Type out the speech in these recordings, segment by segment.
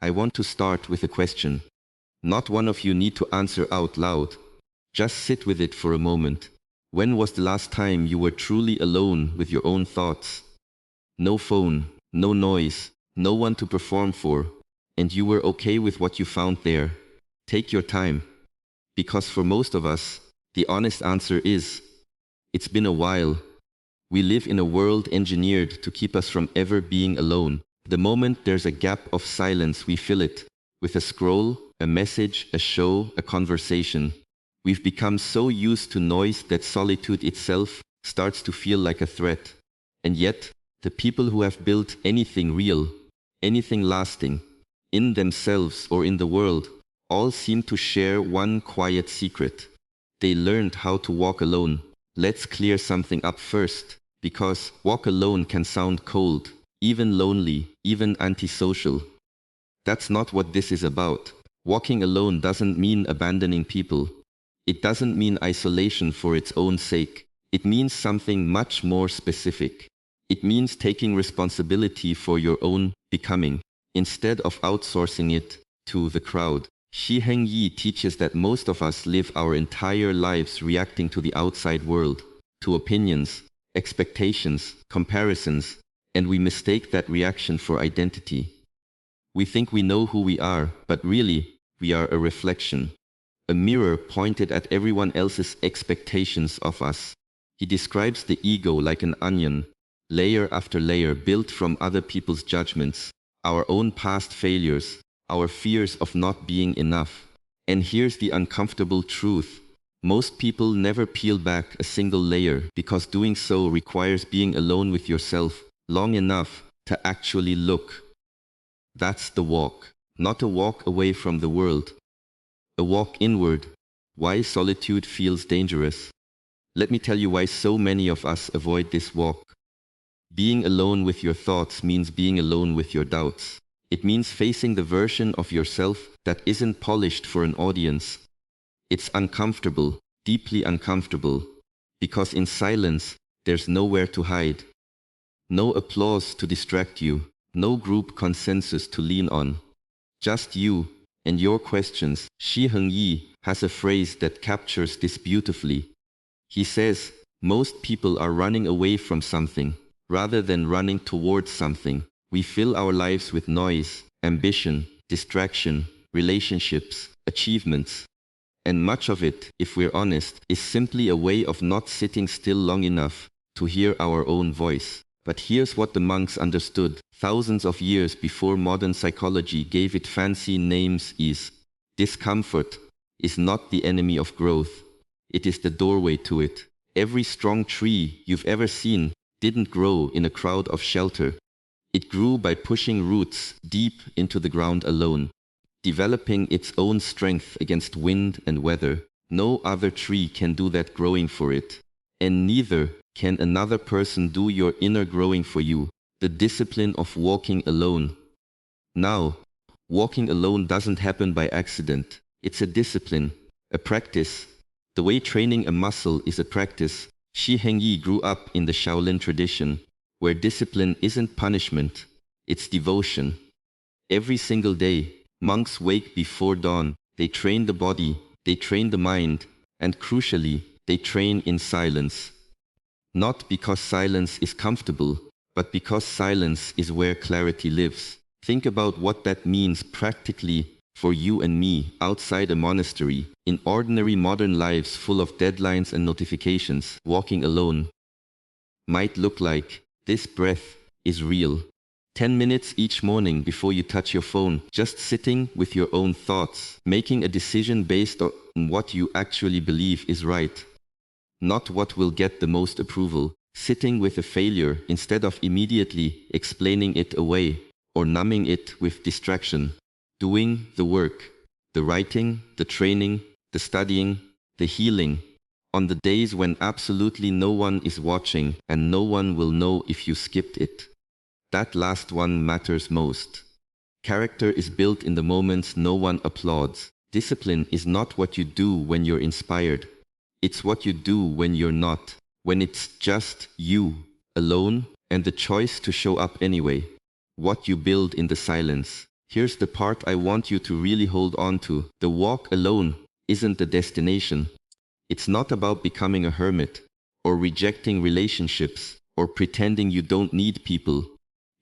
I want to start with a question. Not one of you need to answer out loud. Just sit with it for a moment. When was the last time you were truly alone with your own thoughts? No phone, no noise, no one to perform for, and you were okay with what you found there. Take your time. Because for most of us, the honest answer is, it's been a while. We live in a world engineered to keep us from ever being alone. The moment there's a gap of silence, we fill it with a scroll, a message, a show, a conversation. We've become so used to noise that solitude itself starts to feel like a threat. And yet, the people who have built anything real, anything lasting, in themselves or in the world, all seem to share one quiet secret. They learned how to walk alone. Let's clear something up first, because walk alone can sound cold, even lonely, even antisocial. That's not what this is about. Walking alone doesn't mean abandoning people. It doesn't mean isolation for its own sake. It means something much more specific. It means taking responsibility for your own becoming, instead of outsourcing it to the crowd. Shi Heng Yi teaches that most of us live our entire lives reacting to the outside world, to opinions, expectations, comparisons, and we mistake that reaction for identity. We think we know who we are, but really, we are a reflection. A mirror pointed at everyone else's expectations of us. He describes the ego like an onion, layer after layer built from other people's judgments, our own past failures, our fears of not being enough. And here's the uncomfortable truth. Most people never peel back a single layer because doing so requires being alone with yourself long enough to actually look. That's the walk, not a walk away from the world. A walk inward. Why solitude feels dangerous. Let me tell you why so many of us avoid this walk. Being alone with your thoughts means being alone with your doubts. It means facing the version of yourself that isn't polished for an audience. It's uncomfortable, deeply uncomfortable, because in silence, there's nowhere to hide. No applause to distract you, no group consensus to lean on. Just you and your questions. Shi Heng Yi has a phrase that captures this beautifully. He says, most people are running away from something, rather than running towards something. We fill our lives with noise, ambition, distraction, relationships, achievements. And much of it, if we're honest, is simply a way of not sitting still long enough to hear our own voice. But here's what the monks understood thousands of years before modern psychology gave it fancy names: is discomfort is not the enemy of growth. It is the doorway to it. Every strong tree you've ever seen didn't grow in a crowd of shelter. It grew by pushing roots deep into the ground alone, developing its own strength against wind and weather. No other tree can do that growing for it. And neither can another person do your inner growing for you, the discipline of walking alone. Now, walking alone doesn't happen by accident. It's a discipline, a practice. The way training a muscle is a practice. Shi Heng Yi grew up in the Shaolin tradition, where discipline isn't punishment, it's devotion. Every single day, monks wake before dawn. They train the body, they train the mind, and crucially, they train in silence. Not because silence is comfortable, but because silence is where clarity lives. Think about what that means practically for you and me outside a monastery, in ordinary modern lives full of deadlines and notifications. Walking alone might look like this breath is real. 10 minutes each morning before you touch your phone, just sitting with your own thoughts, making a decision based on what you actually believe is right, not what will get the most approval. Sitting with a failure instead of immediately explaining it away or numbing it with distraction. Doing the work, the writing, the training, the studying, the healing, on the days when absolutely no one is watching and no one will know if you skipped it. That last one matters most. Character is built in the moments no one applauds. Discipline is not what you do when you're inspired. It's what you do when you're not. When it's just you, alone, and the choice to show up anyway. What you build in the silence. Here's the part I want you to really hold on to. The walk alone isn't the destination. It's not about becoming a hermit, or rejecting relationships, or pretending you don't need people.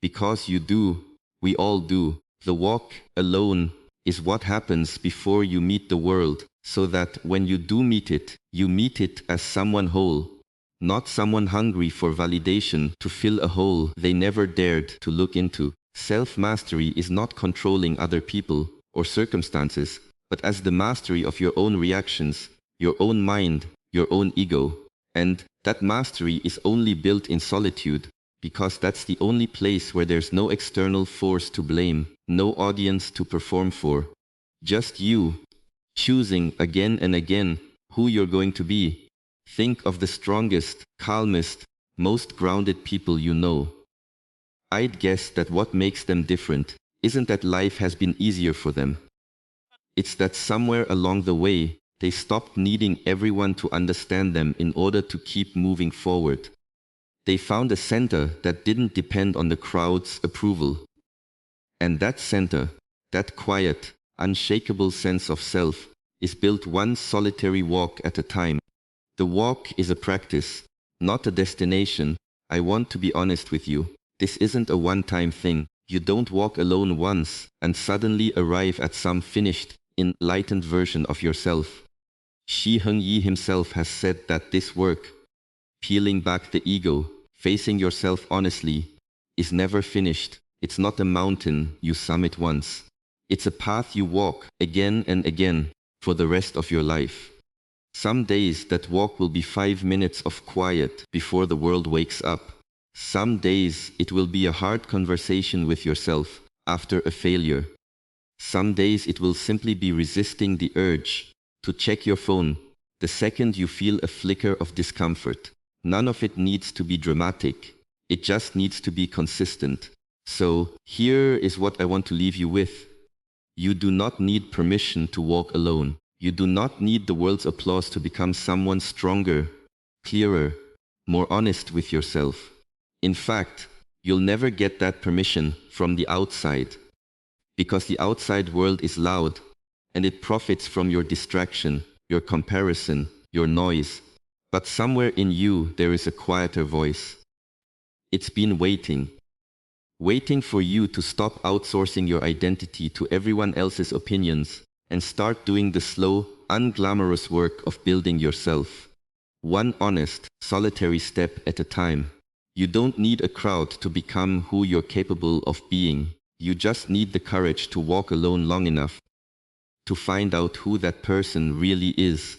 Because you do, we all do. The walk alone is what happens before you meet the world, so that when you do meet it, you meet it as someone whole, not someone hungry for validation to fill a hole they never dared to look into. Self-mastery is not controlling other people or circumstances, but as the mastery of your own reactions, your own mind, your own ego. And that mastery is only built in solitude, because that's the only place where there's no external force to blame, no audience to perform for. Just you, choosing again and again who you're going to be. Think of the strongest, calmest, most grounded people you know. I'd guess that what makes them different isn't that life has been easier for them. It's that somewhere along the way, they stopped needing everyone to understand them in order to keep moving forward. They found a center that didn't depend on the crowd's approval. And that center, that quiet, unshakable sense of self, is built one solitary walk at a time. The walk is a practice, not a destination. I want to be honest with you. This isn't a one-time thing. You don't walk alone once and suddenly arrive at some finished, enlightened version of yourself. Shi Heng Yi himself has said that this work, peeling back the ego, facing yourself honestly, is never finished. It's not a mountain you summit once. It's a path you walk again and again for the rest of your life. Some days that walk will be 5 minutes of quiet before the world wakes up. Some days it will be a hard conversation with yourself after a failure. Some days it will simply be resisting the urge to check your phone the second you feel a flicker of discomfort. None of it needs to be dramatic. It just needs to be consistent. So, here is what I want to leave you with. You do not need permission to walk alone. You do not need the world's applause to become someone stronger, clearer, more honest with yourself. In fact, you'll never get that permission from the outside, because the outside world is loud, and it profits from your distraction, your comparison, your noise. But somewhere in you there is a quieter voice. It's been waiting for you to stop outsourcing your identity to everyone else's opinions and start doing the slow, unglamorous work of building yourself. One honest, solitary step at a time. You don't need a crowd to become who you're capable of being. You just need the courage to walk alone long enough to find out who that person really is.